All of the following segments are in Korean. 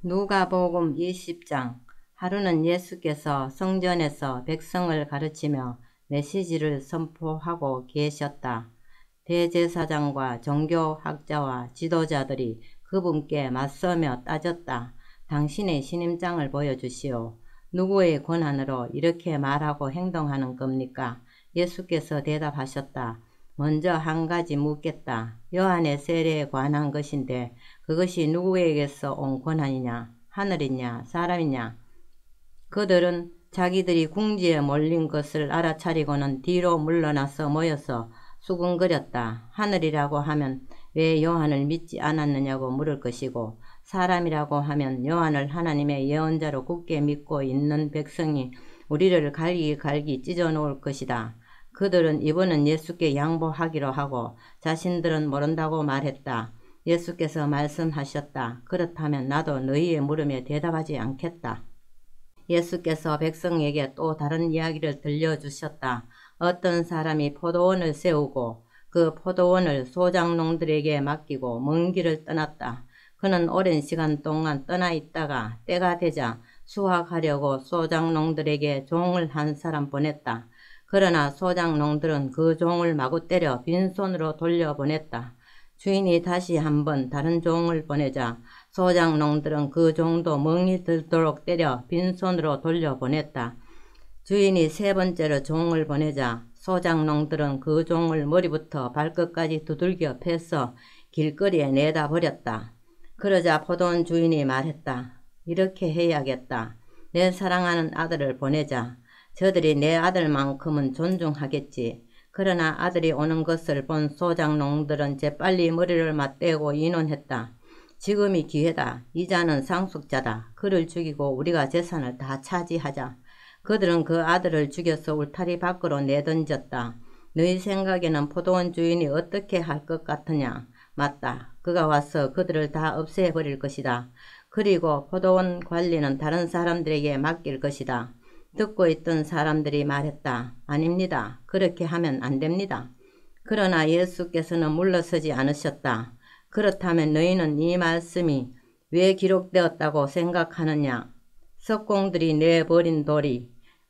누가복음 20장. 하루는 예수께서 성전에서 백성을 가르치며 메시지를 선포하고 계셨다. 대제사장과 종교학자와 지도자들이 그분께 맞서며 따졌다. 당신의 신임장을 보여주시오. 누구의 권한으로 이렇게 말하고 행동하는 겁니까? 예수께서 대답하셨다. 먼저 한 가지 묻겠다. 요한의 세례에 관한 것인데 그것이 누구에게서 온 권한이냐? 하늘이냐? 사람이냐? 그들은 자기들이 궁지에 몰린 것을 알아차리고는 뒤로 물러나서 모여서 수군거렸다. 하늘이라고 하면 왜 요한을 믿지 않았느냐고 물을 것이고, 사람이라고 하면 요한을 하나님의 예언자로 굳게 믿고 있는 백성이 우리를 갈기 찢어놓을 것이다. 그들은 이번은 예수께 양보하기로 하고 자신들은 모른다고 말했다. 예수께서 말씀하셨다. 그렇다면 나도 너희의 물음에 대답하지 않겠다. 예수께서 백성에게 또 다른 이야기를 들려주셨다. 어떤 사람이 포도원을 세우고 그 포도원을 소작농들에게 맡기고 먼 길을 떠났다. 그는 오랜 시간 동안 떠나 있다가 때가 되자 수확하려고 소작농들에게 종을 한 사람 보냈다. 그러나 소작농들은 그 종을 마구 때려 빈손으로 돌려보냈다. 주인이 다시 한번 다른 종을 보내자 소작농들은 그 종도 멍이 들도록 때려 빈손으로 돌려보냈다. 주인이 세 번째로 종을 보내자 소작농들은 그 종을 머리부터 발끝까지 두들겨 패서 길거리에 내다 버렸다. 그러자 포도원 주인이 말했다. 이렇게 해야겠다. 내 사랑하는 아들을 보내자. 저들이 내 아들만큼은 존중하겠지. 그러나 아들이 오는 것을 본 소작농들은 재빨리 머리를 맞대고 의논했다. 지금이 기회다. 이자는 상속자다. 그를 죽이고 우리가 재산을 다 차지하자. 그들은 그 아들을 죽여서 울타리 밖으로 내던졌다. 너희 생각에는 포도원 주인이 어떻게 할 것 같으냐? 맞다. 그가 와서 그들을 다 없애버릴 것이다. 그리고 포도원 관리는 다른 사람들에게 맡길 것이다. 듣고 있던 사람들이 말했다. 아닙니다. 그렇게 하면 안 됩니다. 그러나 예수께서는 물러서지 않으셨다. 그렇다면 너희는 이 말씀이 왜 기록되었다고 생각하느냐? 석공들이 내버린 돌이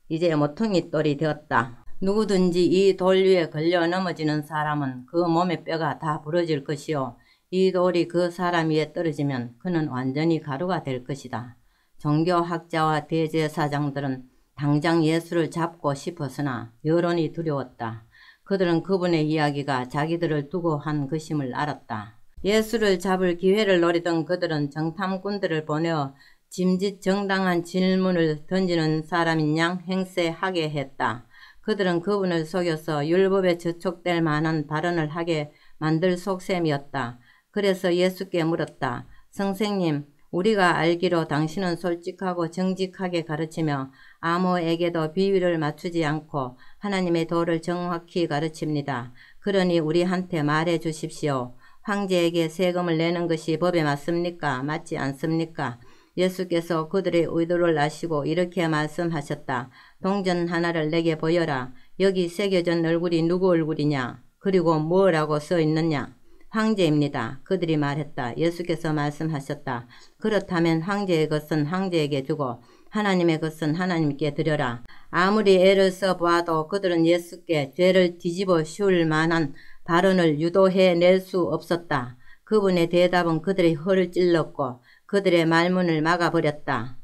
이제 모퉁이 돌이 되었다. 누구든지 이 돌 위에 걸려 넘어지는 사람은 그 몸의 뼈가 다 부러질 것이요. 이 돌이 그 사람 위에 떨어지면 그는 완전히 가루가 될 것이다. 종교학자와 대제사장들은 당장 예수를 잡고 싶었으나 여론이 두려웠다. 그들은 그분의 이야기가 자기들을 두고 한 것임을 알았다. 예수를 잡을 기회를 노리던 그들은 정탐꾼들을 보내어 짐짓 정당한 질문을 던지는 사람인 양 행세하게 했다. 그들은 그분을 속여서 율법에 저촉될 만한 발언을 하게 만들 속셈이었다. 그래서 예수께 물었다. 선생님, 우리가 알기로 당신은 솔직하고 정직하게 가르치며 아무에게도 비위를 맞추지 않고 하나님의 도를 정확히 가르칩니다. 그러니 우리한테 말해 주십시오. 황제에게 세금을 내는 것이 법에 맞습니까? 맞지 않습니까? 예수께서 그들의 의도를 아시고 이렇게 말씀하셨다. 동전 하나를 내게 보여라. 여기 새겨진 얼굴이 누구 얼굴이냐? 그리고 뭐라고 써 있느냐? 황제입니다. 그들이 말했다. 예수께서 말씀하셨다. 그렇다면 황제의 것은 황제에게 주고 하나님의 것은 하나님께 드려라. 아무리 애를 써보아도 그들은 예수께 죄를 뒤집어 씌울 만한 발언을 유도해낼 수 없었다. 그분의 대답은 그들의 혀를 찔렀고 그들의 말문을 막아버렸다.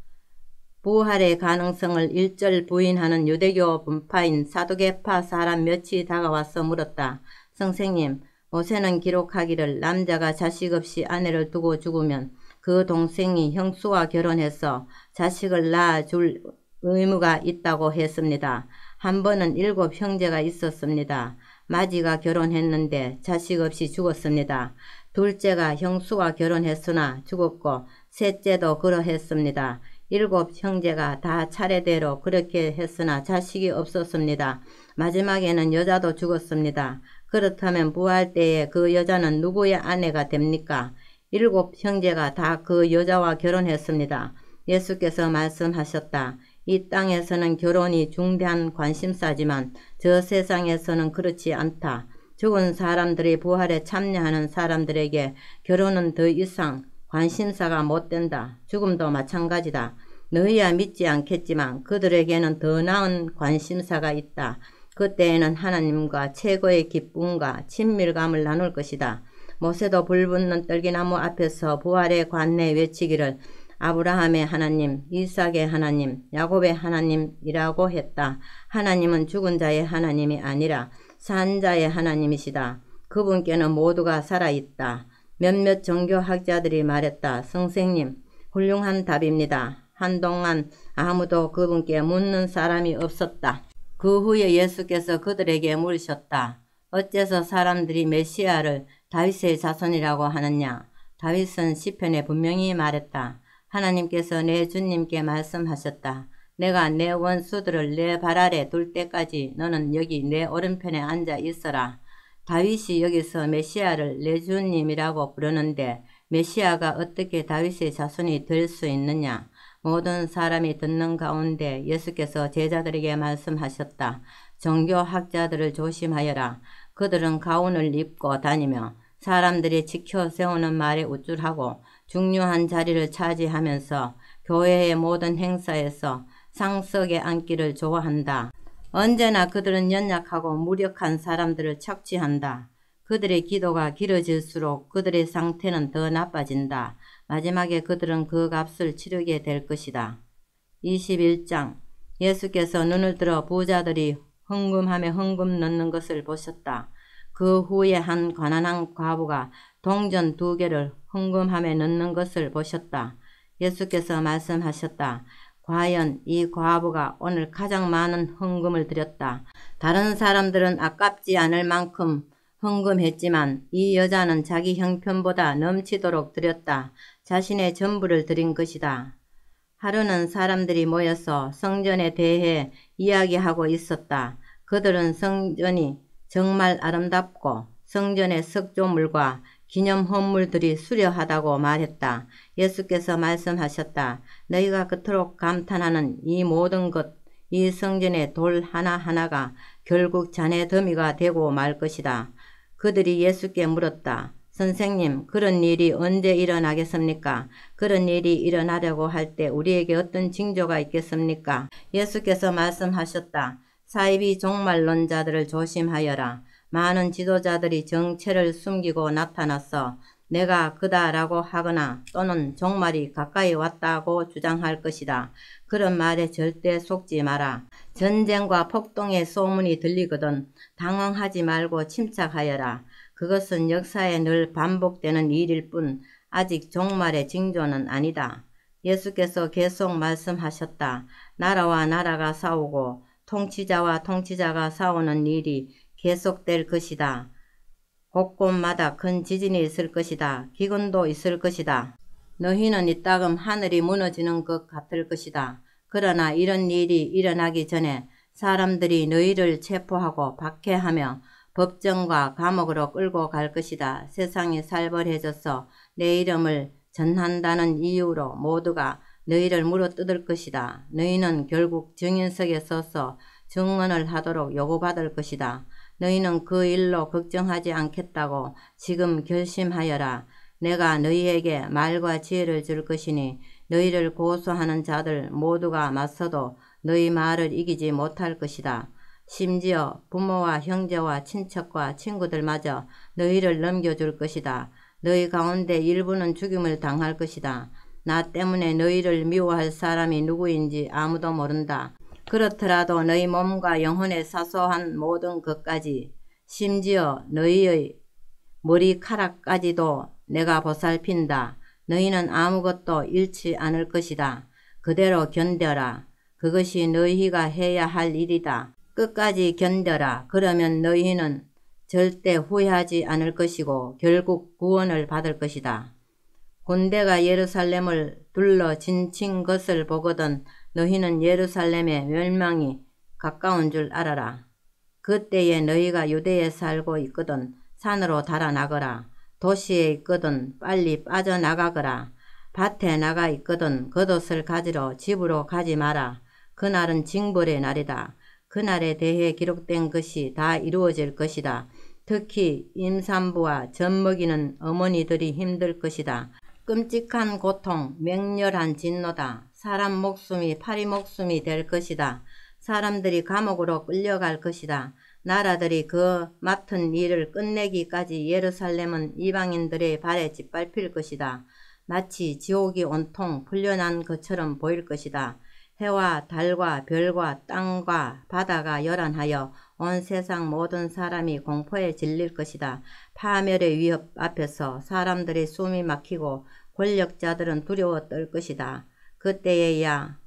부활의 가능성을 일절 부인하는 유대교 분파인 사두개파 사람 몇이 다가와서 물었다. 선생님, 모세는 기록하기를 남자가 자식 없이 아내를 두고 죽으면 그 동생이 형수와 결혼해서 자식을 낳아줄 의무가 있다고 했습니다. 한 번은 7 형제가 있었습니다. 마지가 결혼했는데 자식 없이 죽었습니다. 둘째가 형수와 결혼했으나 죽었고 셋째도 그러했습니다. 7 형제가 다 차례대로 그렇게 했으나 자식이 없었습니다. 마지막에는 여자도 죽었습니다. 그렇다면 부활 때에 그 여자는 누구의 아내가 됩니까? 7 형제가 다 그 여자와 결혼했습니다. 예수께서 말씀하셨다. 이 땅에서는 결혼이 중대한 관심사지만 저 세상에서는 그렇지 않다. 죽은 사람들이 부활에 참여하는 사람들에게 결혼은 더 이상 관심사가 못된다. 죽음도 마찬가지다. 너희야 믿지 않겠지만 그들에게는 더 나은 관심사가 있다. 그때에는 하나님과 최고의 기쁨과 친밀감을 나눌 것이다. 모세도 불붙는 떨기나무 앞에서 부활의 관내 외치기를 아브라함의 하나님, 이삭의 하나님, 야곱의 하나님이라고 했다. 하나님은 죽은 자의 하나님이 아니라 산 자의 하나님이시다. 그분께는 모두가 살아있다. 몇몇 종교학자들이 말했다. 선생님, 훌륭한 답입니다. 한동안 아무도 그분께 묻는 사람이 없었다. 그 후에 예수께서 그들에게 물으셨다. 어째서 사람들이 메시아를 다윗의 자손이라고 하느냐? 다윗은 시편에 분명히 말했다. 하나님께서 내 주님께 말씀하셨다. 내가 내 원수들을 내 발 아래 둘 때까지 너는 여기 내 오른편에 앉아 있어라. 다윗이 여기서 메시아를 내 주님이라고 부르는데 메시아가 어떻게 다윗의 자손이 될 수 있느냐? 모든 사람이 듣는 가운데 예수께서 제자들에게 말씀하셨다. 종교학자들을 조심하여라. 그들은 가운을 입고 다니며 사람들이 지켜 세우는 말에 우쭐하고 중요한 자리를 차지하면서 교회의 모든 행사에서 상석에 앉기를 좋아한다. 언제나 그들은 연약하고 무력한 사람들을 착취한다. 그들의 기도가 길어질수록 그들의 상태는 더 나빠진다. 마지막에 그들은 그 값을 치르게 될 것이다. 21장 예수께서 눈을 들어 부자들이 헌금함에 헌금 넣는 것을 보셨다. 그 후에 한 가난한 과부가 동전 2개를 헌금함에 넣는 것을 보셨다. 예수께서 말씀하셨다. 과연 이 과부가 오늘 가장 많은 헌금을 드렸다. 다른 사람들은 아깝지 않을 만큼 헌금했지만 이 여자는 자기 형편보다 넘치도록 드렸다. 자신의 전부를 드린 것이다. 하루는 사람들이 모여서 성전에 대해 이야기하고 있었다. 그들은 성전이 정말 아름답고 성전의 석조물과 기념헌물들이 수려하다고 말했다. 예수께서 말씀하셨다. 너희가 그토록 감탄하는 이 모든 것, 이 성전의 돌 하나하나가 결국 자네 더미가 되고 말 것이다. 그들이 예수께 물었다. 선생님, 그런 일이 언제 일어나겠습니까? 그런 일이 일어나려고 할 때 우리에게 어떤 징조가 있겠습니까? 예수께서 말씀하셨다. 사이비 종말론자들을 조심하여라. 많은 지도자들이 정체를 숨기고 나타나서 내가 그다라고 하거나 또는 종말이 가까이 왔다고 주장할 것이다. 그런 말에 절대 속지 마라. 전쟁과 폭동의 소문이 들리거든 당황하지 말고 침착하여라. 그것은 역사에 늘 반복되는 일일 뿐 아직 종말의 징조는 아니다. 예수께서 계속 말씀하셨다. 나라와 나라가 싸우고 통치자와 통치자가 싸우는 일이 계속될 것이다. 곳곳마다 큰 지진이 있을 것이다. 기근도 있을 것이다. 너희는 이따금 하늘이 무너지는 것 같을 것이다. 그러나 이런 일이 일어나기 전에 사람들이 너희를 체포하고 박해하며 법정과 감옥으로 끌고 갈 것이다. 세상이 살벌해져서 내 이름을 전한다는 이유로 모두가 너희를 물어뜯을 것이다. 너희는 결국 증인석에 서서 증언을 하도록 요구받을 것이다. 너희는 그 일로 걱정하지 않겠다고 지금 결심하여라. 내가 너희에게 말과 지혜를 줄 것이니 너희를 고소하는 자들 모두가 맞서도 너희 말을 이기지 못할 것이다. 심지어 부모와 형제와 친척과 친구들마저 너희를 넘겨줄 것이다. 너희 가운데 일부는 죽임을 당할 것이다. 나 때문에 너희를 미워할 사람이 누구인지 아무도 모른다. 그렇더라도 너희 몸과 영혼의 사소한 모든 것까지 심지어 너희의 머리카락까지도 내가 보살핀다. 너희는 아무것도 잃지 않을 것이다. 그대로 견뎌라. 그것이 너희가 해야 할 일이다. 끝까지 견뎌라. 그러면 너희는 절대 후회하지 않을 것이고 결국 구원을 받을 것이다. 군대가 예루살렘을 둘러 진친 것을 보거든 너희는 예루살렘의 멸망이 가까운 줄 알아라. 그때에 너희가 유대에 살고 있거든 산으로 달아나거라. 도시에 있거든 빨리 빠져나가거라. 밭에 나가 있거든 겉옷을 가지러 집으로 가지 마라. 그날은 징벌의 날이다. 그날에 대해 기록된 것이 다 이루어질 것이다. 특히 임산부와 젖 먹이는 어머니들이 힘들 것이다. 끔찍한 고통, 맹렬한 진노다. 사람 목숨이 파리 목숨이 될 것이다. 사람들이 감옥으로 끌려갈 것이다. 나라들이 그 맡은 일을 끝내기까지 예루살렘은 이방인들의 발에 짓밟힐 것이다. 마치 지옥이 온통 풀려난 것처럼 보일 것이다. 해와 달과 별과 땅과 바다가 열한하여 온 세상 모든 사람이 공포에 질릴 것이다. 파멸의 위협 앞에서 사람들의 숨이 막히고 권력자들은 두려워 떨 것이다. 그때에야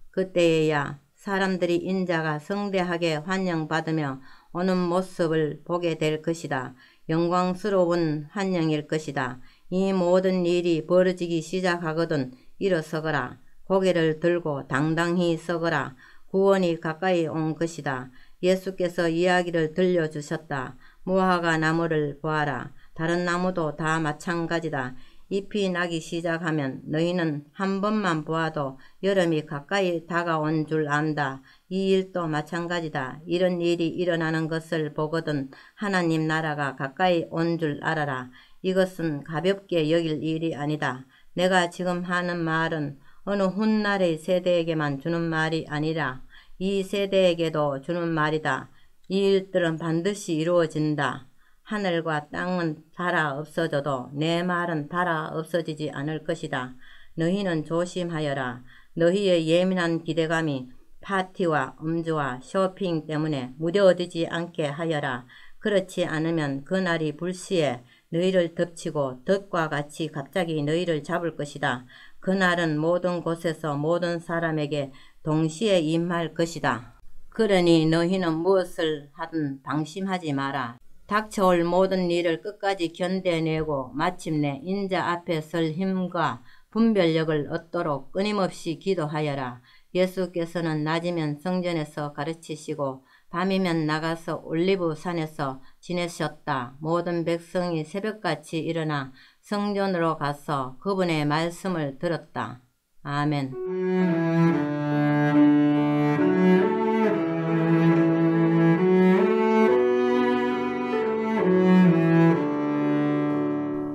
사람들이 인자가 성대하게 환영받으며 오는 모습을 보게 될 것이다. 영광스러운 환영일 것이다. 이 모든 일이 벌어지기 시작하거든 일어서거라. 고개를 들고 당당히 서거라. 구원이 가까이 온 것이다. 예수께서 이야기를 들려주셨다. 무화과 나무를 보아라. 다른 나무도 다 마찬가지다. 잎이 나기 시작하면 너희는 한 번만 보아도 여름이 가까이 다가온 줄 안다. 이 일도 마찬가지다. 이런 일이 일어나는 것을 보거든 하나님 나라가 가까이 온 줄 알아라. 이것은 가볍게 여길 일이 아니다. 내가 지금 하는 말은 어느 훗날의 세대에게만 주는 말이 아니라 이 세대에게도 주는 말이다. 이 일들은 반드시 이루어진다. 하늘과 땅은 닳아 없어져도 내 말은 닳아 없어지지 않을 것이다. 너희는 조심하여라. 너희의 예민한 기대감이 파티와 음주와 쇼핑 때문에 무뎌지지 않게 하여라. 그렇지 않으면 그날이 불시에 너희를 덮치고 덫과 같이 갑자기 너희를 잡을 것이다. 그날은 모든 곳에서 모든 사람에게 동시에 임할 것이다. 그러니 너희는 무엇을 하든 방심하지 마라. 닥쳐올 모든 일을 끝까지 견뎌내고 마침내 인자 앞에 설 힘과 분별력을 얻도록 끊임없이 기도하여라. 예수께서는 낮이면 성전에서 가르치시고 밤이면 나가서 올리브 산에서 지내셨다. 모든 백성이 새벽같이 일어나 성전으로 가서 그분의 말씀을 들었다. 아멘.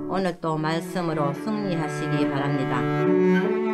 오늘도 말씀으로 승리하시기 바랍니다.